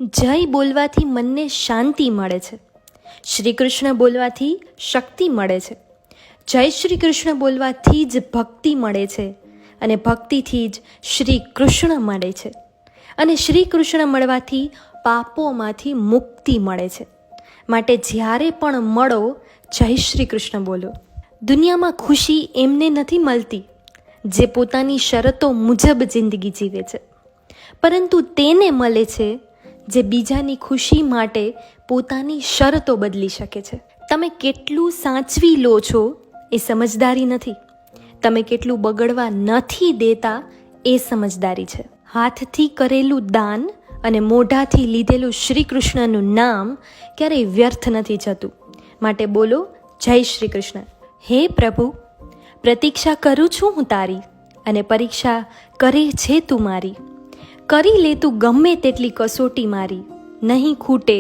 જય બોલવાથી મનને શાંતિ મળે છે. શ્રી કૃષ્ણ બોલવાથી શક્તિ મળે છે. જય શ્રી કૃષ્ણ બોલવાથી જ ભક્તિ મળે છે અને ભક્તિથી જ શ્રી કૃષ્ણ મળે છે અને શ્રી કૃષ્ણ મળવાથી પાપોમાંથી મુક્તિ મળે છે. માટે જ્યારે પણ મળો જય શ્રી કૃષ્ણ બોલો. દુનિયામાં ખુશી એમને નથી મળતી જે પોતાની શરતો મુજબ જિંદગી જીવે છે, પરંતુ તેને મળે છે જે બીજાની ખુશી માટે પોતાની શરતો બદલી શકે છે. તમે કેટલું સાચવી લો છો એ સમજદારી નથી, તમે કેટલું બગડવા નથી દેતા એ સમજદારી છે. હાથથી કરેલું દાન અને મોઢાથી લીધેલું શ્રી કૃષ્ણનું નામ ક્યારેય વ્યર્થ નથી જતું. માટે બોલો જય શ્રી કૃષ્ણ. હે પ્રભુ, પ્રતીક્ષા કરું છું હું તારી અને પરીક્ષા કરે છે તું મારી. કરી લે તું ગમે તેટલી કસોટી મારી, નહીં ખૂટે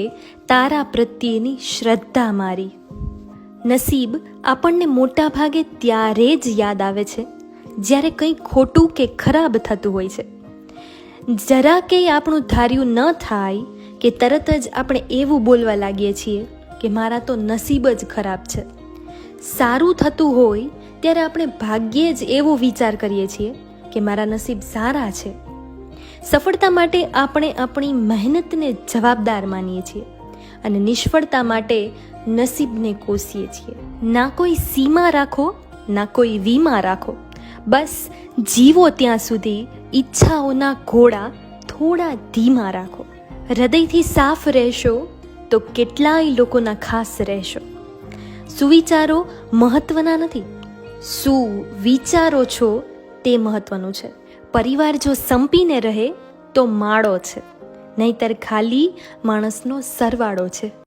તારા પ્રત્યેની શ્રદ્ધા મારી. નસીબ આપણને મોટા ભાગે ત્યારે જ યાદ આવે છે જ્યારે કંઈ ખોટું કે ખરાબ થતું હોય છે. જરા કે આપણું ધાર્યું ન થાય કે તરત જ આપણે એવું બોલવા લાગીએ છીએ કે મારા તો નસીબ જ ખરાબ છે. સારું થતું હોય ત્યારે આપણે ભાગ્યે જ એવો વિચાર કરીએ છીએ કે મારા નસીબ સારા છે. સફળતા માટે આપણે આપણી મહેનતને જવાબદાર માનીએ છીએ અને નિષ્ફળતા માટે નસીબને કોસીએ છીએ. ના કોઈ સીમા રાખો, ના કોઈ વીમા રાખો, બસ જીવો ત્યાં સુધી ઈચ્છાઓના ઘોડા થોડા ધીમા રાખો. હૃદયથી સાફ રહેશો તો કેટલાય લોકોના ખાસ રહેશો. સુવિચારો મહત્વના નથી, શું વિચારો છો તે મહત્વનું છે. પરિવાર જો સંપીને રહે તો માળો છે, નહીતર ખાલી માણસનો સરવાળો છે.